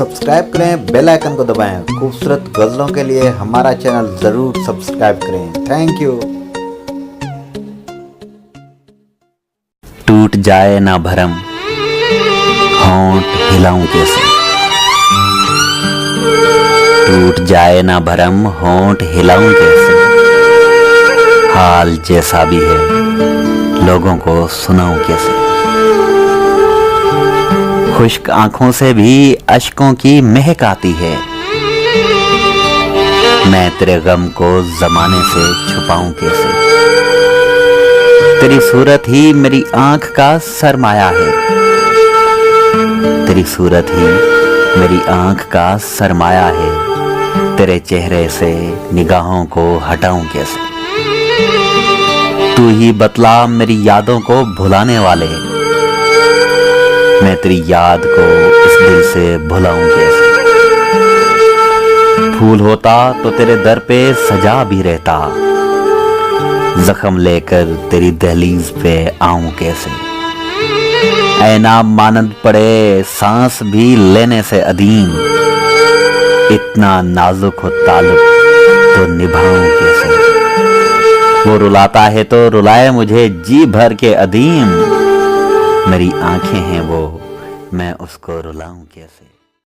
Subscribe करें, bell icon को दबाएं। खूबसूरत गज़लों के लिए हमारा चैनल ज़रूर सब्सक्राइब करें। Thank you. टूट जाए ना भरम, होंठ हिलाऊं कैसे। टूट जाए ना भरम, होंठ हिलाऊं कैसे। हाल जैसा भी है, लोगों को सुनाऊं कैसे। खुश्क आंखों से भी अश्कों की महक आती है। मैं तेरे गम को जमाने से छुपाऊं कैसे। तेरी सूरत ही मेरी आंख का सरमाया है। तेरी सूरत ही मेरी आंख का सरमाया है। तेरे चेहरे से निगाहों को हटाऊं कैसे। तू ही बतला मेरी यादों को भुलाने वाले। मैं तेरी याद को इस दिल से भुलाऊं कैसे। फूल होता तो तेरे दर पे सजा भी रहता। जख्म लेकर तेरी दहलीज पे आऊं कैसे। ऐना मानंद पड़े सांस भी लेने से अदीम। इतना नाजुक हो ताल्लुक तो निभाऊं कैसे। वो रुलाता है तो रुलाए मुझे जी भर के अदीम। मेरी आंखें हैं वो, मैं उसको रुलाऊं कैसे।